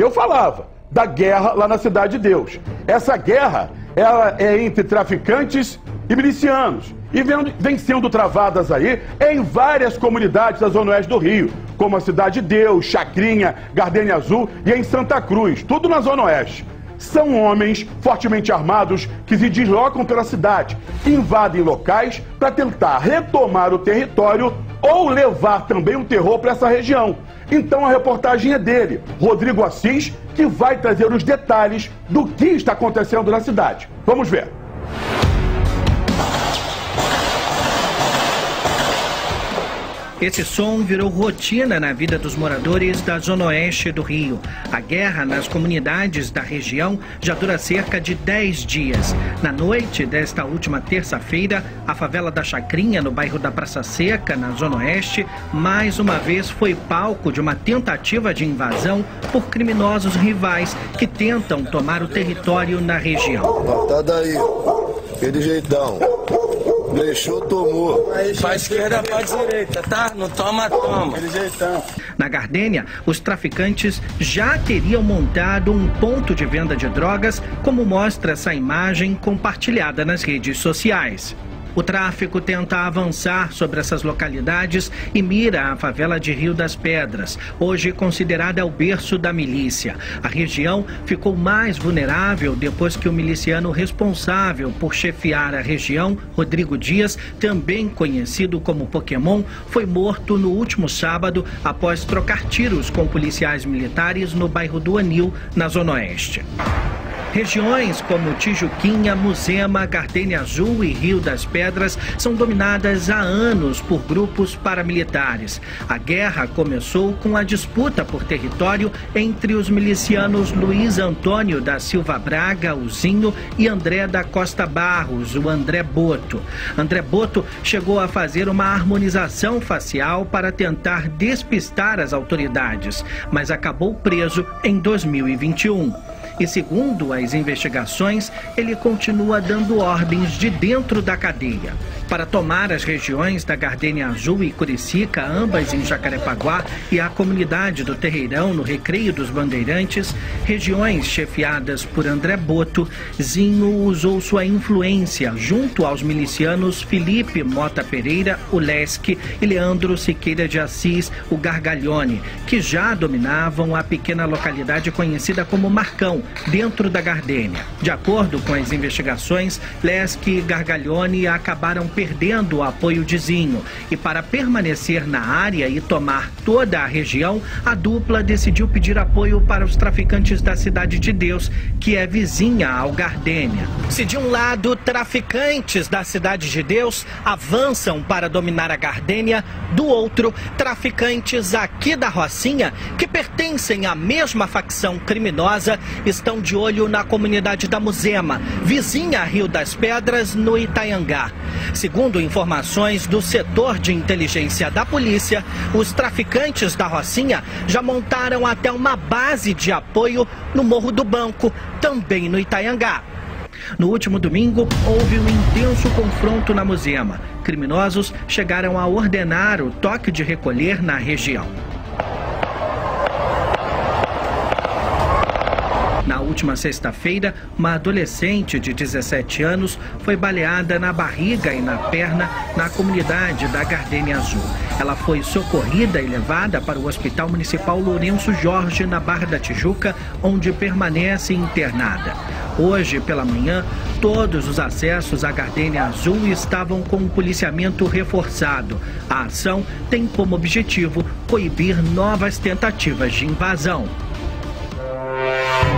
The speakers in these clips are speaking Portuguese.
E eu falava da guerra lá na Cidade de Deus. Essa guerra, ela é entre traficantes e milicianos. E vem sendo travadas aí em várias comunidades da Zona Oeste do Rio, como a Cidade de Deus, Chacrinha, Gardênia Azul e em Santa Cruz, tudo na Zona Oeste. São homens fortemente armados que se deslocam pela cidade, invadem locais para tentar retomar o território ou levar também o terror para essa região. Então a reportagem é dele, Rodrigo Assis, que vai trazer os detalhes do que está acontecendo na cidade. Vamos ver. Esse som virou rotina na vida dos moradores da Zona Oeste do Rio. A guerra nas comunidades da região já dura cerca de 10 dias. Na noite desta última terça-feira, a favela da Chacrinha, no bairro da Praça Seca, na Zona Oeste, mais uma vez foi palco de uma tentativa de invasão por criminosos rivais que tentam tomar o território na região. Tá daí, aquele jeitão. Deixou, tomou. Pra esquerda, pra direita, tá? Não toma, toma. Na Gardênia, os traficantes já teriam montado um ponto de venda de drogas, como mostra essa imagem compartilhada nas redes sociais. O tráfico tenta avançar sobre essas localidades e mira a favela de Rio das Pedras, hoje considerada o berço da milícia. A região ficou mais vulnerável depois que o miliciano responsável por chefiar a região, Rodrigo Dias, também conhecido como Pokémon, foi morto no último sábado após trocar tiros com policiais militares no bairro do Anil, na Zona Oeste. Regiões como Tijuquinha, Muzema, Gardênia Azul e Rio das Pedras são dominadas há anos por grupos paramilitares. A guerra começou com a disputa por território entre os milicianos Luiz Antônio da Silva Braga, o Zinho, e André da Costa Barros, o André Boto. André Boto chegou a fazer uma harmonização facial para tentar despistar as autoridades, mas acabou preso em 2021. E segundo as investigações, ele continua dando ordens de dentro da cadeia. Para tomar as regiões da Gardênia Azul e Curicica, ambas em Jacarepaguá, e a comunidade do Terreirão, no Recreio dos Bandeirantes, regiões chefiadas por André Boto, Zinho usou sua influência junto aos milicianos Felipe Mota Pereira, o Lesque, e Leandro Siqueira de Assis, o Gargalhone, que já dominavam a pequena localidade conhecida como Marcão, dentro da Gardênia. De acordo com as investigações, Lesque e Gargalhone acabaram perdendo o apoio de Zinho. E para permanecer na área e tomar toda a região, a dupla decidiu pedir apoio para os traficantes da Cidade de Deus, que é vizinha ao Gardênia. Se de um lado, traficantes da Cidade de Deus avançam para dominar a Gardênia, do outro, traficantes aqui da Rocinha, que pertencem à mesma facção criminosa, estão de olho na comunidade da Muzema, vizinha a Rio das Pedras, no Itaiangá. Segundo informações do setor de inteligência da polícia, os traficantes da Rocinha já montaram até uma base de apoio no Morro do Banco, também no Itaiangá. No último domingo, houve um intenso confronto na Muzema. Criminosos chegaram a ordenar o toque de recolher na região. Na última sexta-feira, uma adolescente de 17 anos foi baleada na barriga e na perna na comunidade da Gardênia Azul. Ela foi socorrida e levada para o Hospital Municipal Lourenço Jorge, na Barra da Tijuca, onde permanece internada. Hoje, pela manhã, todos os acessos à Gardênia Azul estavam com um policiamento reforçado. A ação tem como objetivo coibir novas tentativas de invasão.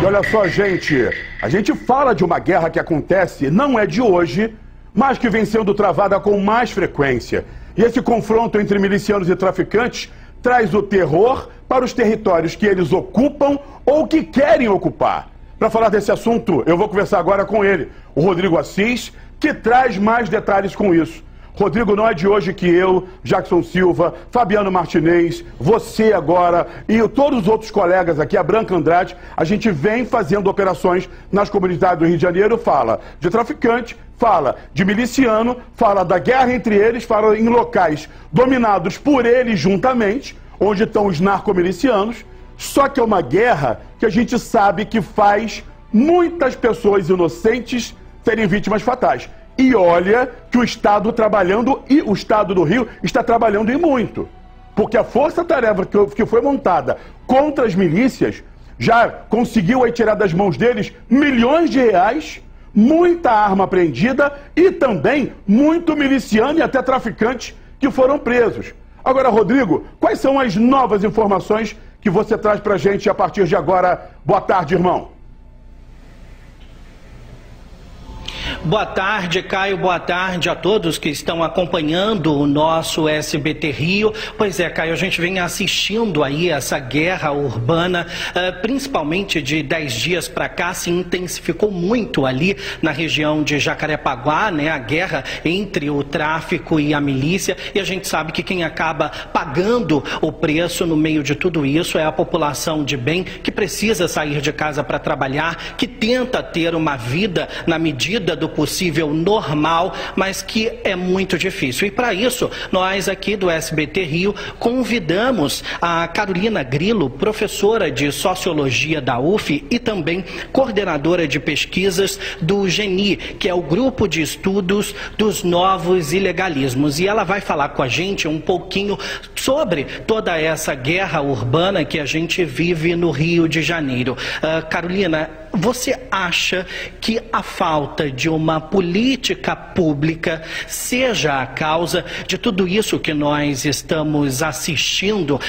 E olha só, gente, a gente fala de uma guerra que acontece, não é de hoje, mas que vem sendo travada com mais frequência. E esse confronto entre milicianos e traficantes traz o terror para os territórios que eles ocupam ou que querem ocupar. Para falar desse assunto, eu vou conversar agora com ele, o Rodrigo Assis, que traz mais detalhes com isso. Rodrigo, não é de hoje que eu, Jackson Silva, Fabiano Martinez, você agora e todos os outros colegas aqui, a Branca Andrade, a gente vem fazendo operações nas comunidades do Rio de Janeiro, fala de traficante, fala de miliciano, fala da guerra entre eles, fala em locais dominados por eles juntamente, onde estão os narcomilicianos. Só que é uma guerra que a gente sabe que faz muitas pessoas inocentes serem vítimas fatais. E olha que o Estado trabalhando, e o Estado do Rio está trabalhando e muito. Porque a força-tarefa que foi montada contra as milícias já conseguiu aí tirar das mãos deles milhões de reais, muita arma apreendida e também muito miliciano e até traficante que foram presos. Agora, Rodrigo, quais são as novas informações que você traz pra gente a partir de agora? Boa tarde, irmão. Boa tarde, Caio. Boa tarde a todos que estão acompanhando o nosso SBT Rio. Pois é, Caio, a gente vem assistindo aí essa guerra urbana, principalmente de 10 dias para cá, se intensificou muito ali na região de Jacarepaguá, né? A guerra entre o tráfico e a milícia. E a gente sabe que quem acaba pagando o preço no meio de tudo isso é a população de bem, que precisa sair de casa para trabalhar, que tenta ter uma vida na medida do possível normal, mas que é muito difícil. E para isso, nós aqui do SBT Rio convidamos a Carolina Grilo, professora de Sociologia da UF e também coordenadora de pesquisas do GENI, que é o Grupo de Estudos dos Novos Ilegalismos. E ela vai falar com a gente um pouquinho sobre toda essa guerra urbana que a gente vive no Rio de Janeiro. Carolina, você acha que a falta de uma política pública seja a causa de tudo isso que nós estamos assistindo,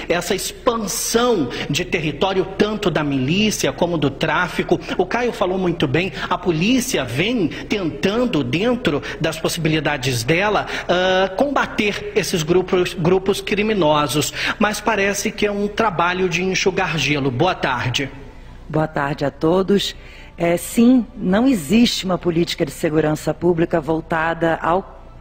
essa expansão de território tanto da milícia como do tráfico? O Caio falou muito bem, a polícia vem tentando, dentro das possibilidades dela, combater esses grupos criminosos, mas parece que é um trabalho de enxugar gelo. Boa tarde. Boa tarde a todos. Sim, não existe uma política de segurança pública voltada ao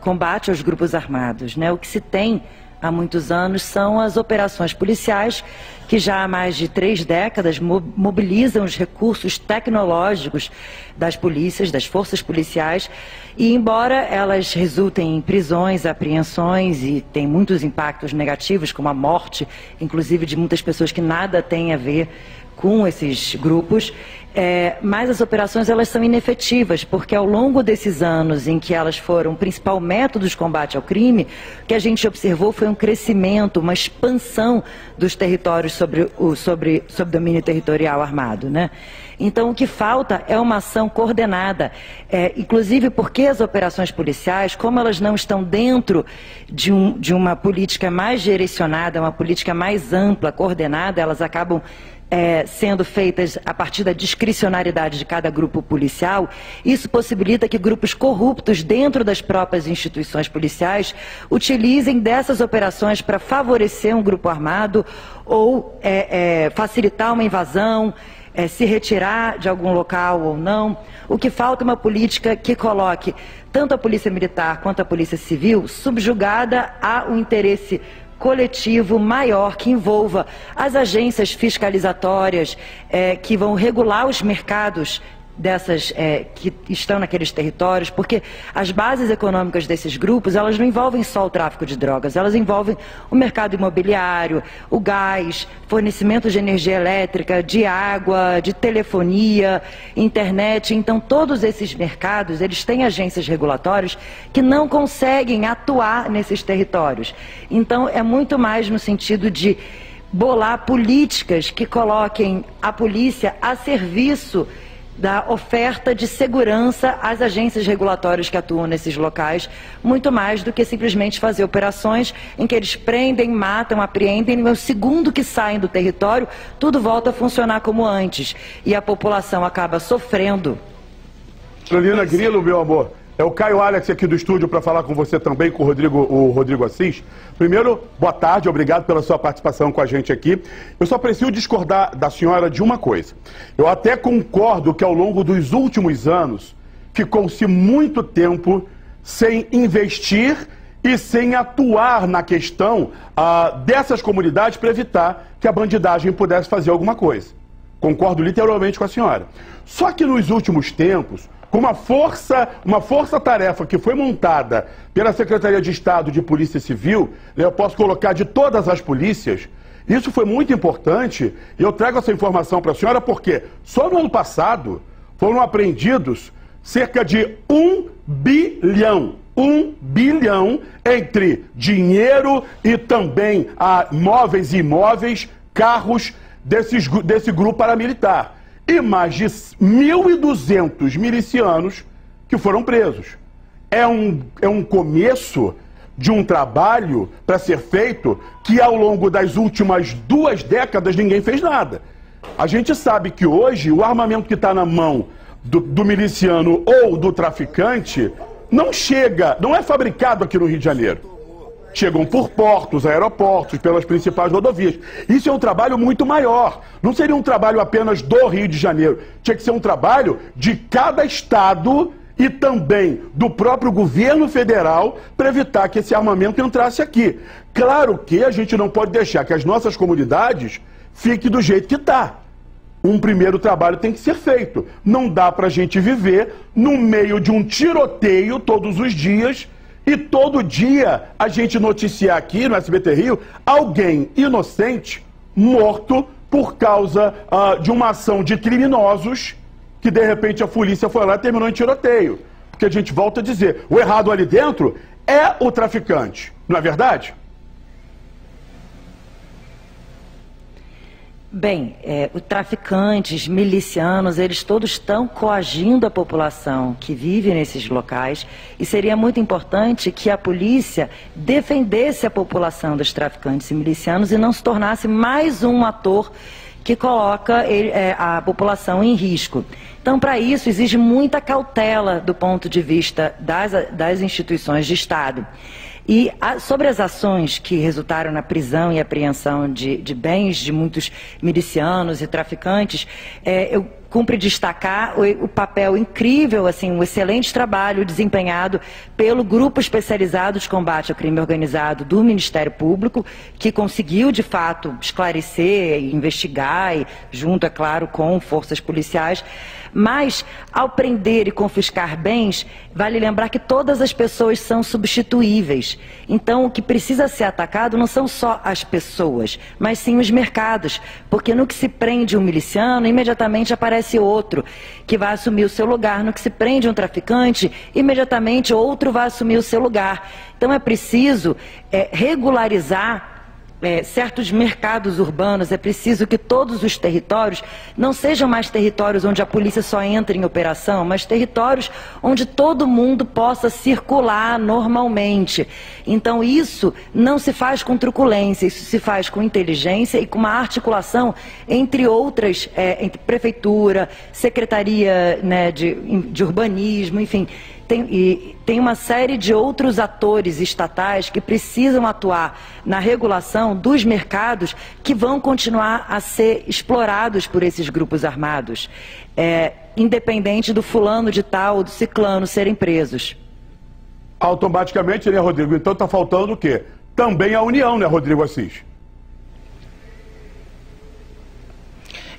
combate aos grupos armados, né? O que se tem há muitos anos são as operações policiais, que já há mais de 3 décadas mobilizam os recursos tecnológicos das polícias, das forças policiais, e embora elas resultem em prisões, apreensões e tem muitos impactos negativos, como a morte, inclusive de muitas pessoas que nada têm a ver com esses grupos, mas as operações elas são inefetivas, porque ao longo desses anos em que elas foram o principal método de combate ao crime, o que a gente observou foi um crescimento, uma expansão dos territórios sobre domínio territorial armado, né? Então o que falta é uma ação coordenada, inclusive porque as operações policiais, como elas não estão dentro de uma política mais direcionada, uma política mais ampla, coordenada, elas acabam sendo feitas a partir da discricionariedade de cada grupo policial. Isso possibilita que grupos corruptos dentro das próprias instituições policiais utilizem dessas operações para favorecer um grupo armado ou facilitar uma invasão, se retirar de algum local ou não. O que falta é uma política que coloque tanto a polícia militar quanto a polícia civil subjugada a um interesse coletivo maior, que envolva as agências fiscalizatórias que vão regular os mercados que estão naqueles territórios, porque as bases econômicas desses grupos, elas não envolvem só o tráfico de drogas, elas envolvem o mercado imobiliário, o gás, fornecimento de energia elétrica, de água, de telefonia, internet. Então todos esses mercados, eles têm agências regulatórias que não conseguem atuar nesses territórios. Então é muito mais no sentido de bolar políticas que coloquem a polícia a serviço da oferta de segurança às agências regulatórias que atuam nesses locais, muito mais do que simplesmente fazer operações em que eles prendem, matam, apreendem, e no segundo que saem do território, tudo volta a funcionar como antes, e a população acaba sofrendo. Carolina Grilo, meu amor, é o Caio Alex aqui do estúdio para falar com você também, com o Rodrigo Assis. Primeiro, boa tarde, obrigado pela sua participação com a gente aqui. Eu só preciso discordar da senhora de uma coisa. Eu até concordo que ao longo dos últimos anos ficou-se muito tempo sem investir e sem atuar na questão dessas comunidades para evitar que a bandidagem pudesse fazer alguma coisa. Concordo literalmente com a senhora. Só que nos últimos tempos, com uma força-tarefa que foi montada pela Secretaria de Estado de Polícia Civil, eu posso colocar de todas as polícias, Isso foi muito importante e eu trago essa informação para a senhora porque só no ano passado foram apreendidos cerca de 1 bilhão entre dinheiro e também móveis e imóveis, carros desse grupo paramilitar. E mais de 1.200 milicianos que foram presos. É um começo de um trabalho para ser feito que ao longo das últimas 2 décadas ninguém fez nada. A gente sabe que hoje o armamento que está na mão do miliciano ou do traficante não é fabricado aqui no Rio de Janeiro. Chegam por portos, aeroportos, pelas principais rodovias. Isso é um trabalho muito maior. Não seria um trabalho apenas do Rio de Janeiro. Tinha que ser um trabalho de cada estado e também do próprio governo federal para evitar que esse armamento entrasse aqui. Claro que a gente não pode deixar que as nossas comunidades fiquem do jeito que está. Um primeiro trabalho tem que ser feito. Não dá para a gente viver no meio de um tiroteio todos os dias e todo dia a gente noticiar aqui no SBT Rio alguém inocente morto por causa de uma ação de criminosos que de repente a polícia foi lá e terminou em tiroteio. Porque a gente volta a dizer, o errado ali dentro é o traficante, não é verdade? Bem, os traficantes, milicianos, eles todos estão coagindo a população que vive nesses locais e seria muito importante que a polícia defendesse a população dos traficantes e milicianos e não se tornasse mais um ator que coloca a população em risco. Então, para isso, exige muita cautela do ponto de vista das instituições de Estado. E sobre as ações que resultaram na prisão e apreensão de bens de muitos milicianos e traficantes, eu cumpre destacar o papel incrível, assim, um excelente trabalho desempenhado pelo Grupo Especializado de Combate ao Crime Organizado do Ministério Público, que conseguiu, de fato, esclarecer, investigar, e, junto, é claro, com forças policiais. Mas, ao prender e confiscar bens, vale lembrar que todas as pessoas são substituíveis. Então, o que precisa ser atacado não são só as pessoas, mas sim os mercados. Porque no que se prende um miliciano, imediatamente aparece outro que vai assumir o seu lugar. No que se prende um traficante, imediatamente outro vai assumir o seu lugar. Então, é preciso regularizar certos mercados urbanos. É preciso que todos os territórios não sejam mais territórios onde a polícia só entra em operação, mas territórios onde todo mundo possa circular normalmente. Então isso não se faz com truculência, isso se faz com inteligência e com uma articulação entre outras, entre prefeitura, secretaria, né, de urbanismo, enfim. Tem uma série de outros atores estatais que precisam atuar na regulação dos mercados que vão continuar a ser explorados por esses grupos armados, independente do fulano de tal ou do ciclano serem presos. Automaticamente, né, Rodrigo? Então está faltando o quê? Também a união, né, Rodrigo Assis?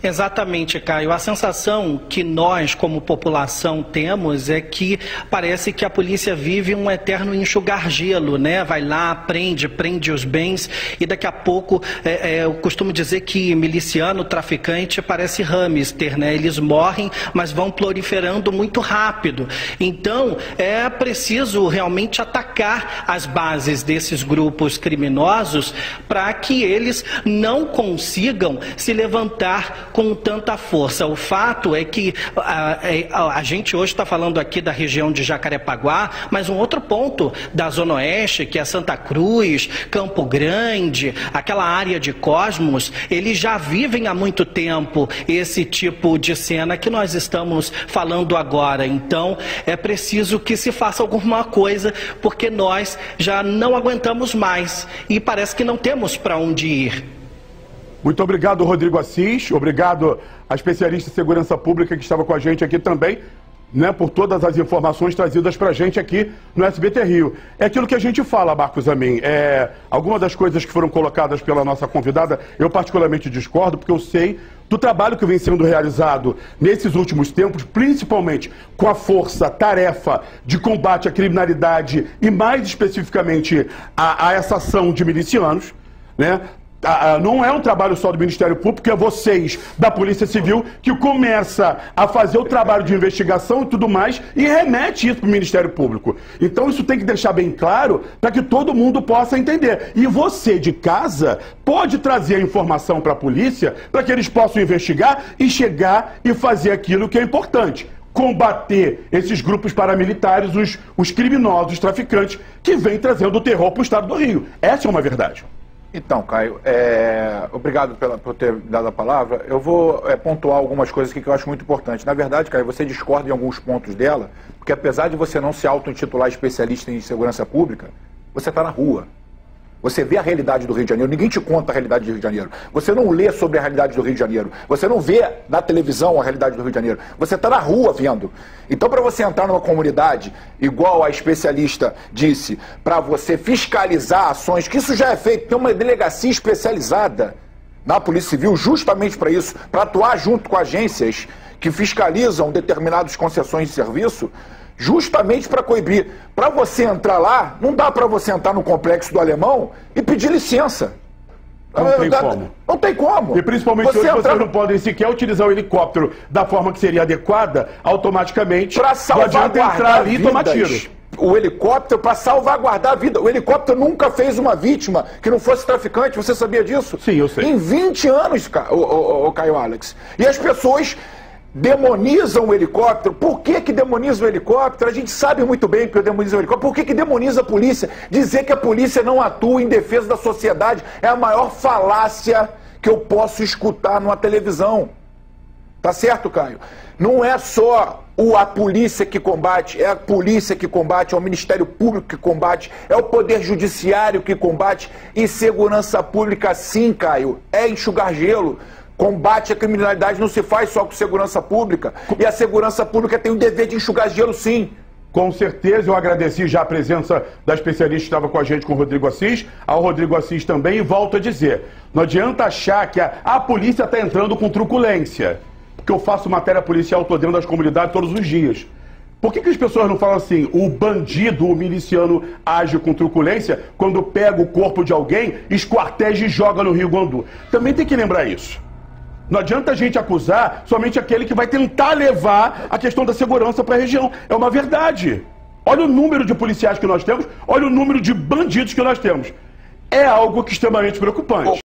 Exatamente, Caio. A sensação que nós, como população, temos é que parece que a polícia vive um eterno enxugar gelo, né? Vai lá, prende os bens e daqui a pouco, eu costumo dizer que miliciano, traficante, parece hamster, né? Eles morrem, mas vão proliferando muito rápido. Então, é preciso realmente atacar as bases desses grupos criminosos para que eles não consigam se levantar com tanta força. O fato é que a gente hoje está falando aqui da região de Jacarepaguá, mas um outro ponto da Zona Oeste, que é Santa Cruz, Campo Grande, aquela área de Cosmos, eles já vivem há muito tempo esse tipo de cena que nós estamos falando agora. Então, é preciso que se faça alguma coisa, porque nós já não aguentamos mais e parece que não temos para onde ir. Muito obrigado, Rodrigo Assis. Obrigado à especialista em segurança pública que estava com a gente aqui também, né, por todas as informações trazidas para a gente aqui no SBT Rio. É aquilo que a gente fala, Marcos Amin. Algumas das coisas que foram colocadas pela nossa convidada, eu particularmente discordo, porque eu sei do trabalho que vem sendo realizado nesses últimos tempos, principalmente com a força-tarefa de combate à criminalidade e mais especificamente a essa ação de milicianos, né? não é um trabalho só do Ministério Público, é vocês da Polícia Civil que começa a fazer o trabalho de investigação e tudo mais e remete isso para o Ministério Público. Então isso tem que deixar bem claro para que todo mundo possa entender. E você de casa pode trazer a informação para a polícia para que eles possam investigar e chegar e fazer aquilo que é importante. Combater esses grupos paramilitares, os criminosos, os traficantes que vêm trazendo o terror para o estado do Rio. Essa é uma verdade. Então, Caio, obrigado por ter dado a palavra. Eu vou pontuar algumas coisas aqui que eu acho muito importantes. Na verdade, Caio, você discorda em alguns pontos dela, porque apesar de você não se auto-intitular especialista em segurança pública, você está na rua. Você vê a realidade do Rio de Janeiro, ninguém te conta a realidade do Rio de Janeiro. Você não lê sobre a realidade do Rio de Janeiro. Você não vê na televisão a realidade do Rio de Janeiro. Você está na rua vendo. Então, para você entrar numa comunidade, igual a especialista disse, para você fiscalizar ações, que isso já é feito, tem uma delegacia especializada na Polícia Civil justamente para isso, para atuar junto com agências que fiscalizam determinadas concessões de serviço, justamente para coibir. Para você entrar lá, não dá para você entrar no Complexo do Alemão e pedir licença. Não tem como. Não tem como. E principalmente hoje vocês não podem sequer utilizar o helicóptero da forma que seria adequada, automaticamente. Para salvaguardar entrar ali e tomar tiro. O helicóptero para salvaguardar a vida. O helicóptero nunca fez uma vítima que não fosse traficante. Você sabia disso? Sim, eu sei. Em 20 anos, o Caio Alex. E as pessoas demonizam o helicóptero. Por que demoniza o helicóptero? A gente sabe muito bem que demoniza o helicóptero. Por que demoniza a polícia? Dizer que a polícia não atua em defesa da sociedade é a maior falácia que eu posso escutar numa televisão. Tá certo, Caio? Não é só a polícia que combate, é a polícia que combate, é o Ministério Público que combate, é o Poder Judiciário que combate. E segurança pública, sim, Caio, é enxugar gelo. Combate à criminalidade não se faz só com segurança pública. E a segurança pública tem o dever de enxugar gelo, sim. Com certeza, eu agradeci já a presença da especialista que estava com a gente, com o Rodrigo Assis, ao Rodrigo Assis também, e volto a dizer, não adianta achar que a polícia está entrando com truculência, porque eu faço matéria policial, estou dentro das comunidades todos os dias. Por que as pessoas não falam assim, o bandido, o miliciano age com truculência quando pega o corpo de alguém, esquarteja e joga no Rio Guandu? Também tem que lembrar isso. Não adianta a gente acusar somente aquele que vai tentar levar a questão da segurança para a região. É uma verdade. Olha o número de policiais que nós temos, olha o número de bandidos que nós temos. É algo que é extremamente preocupante.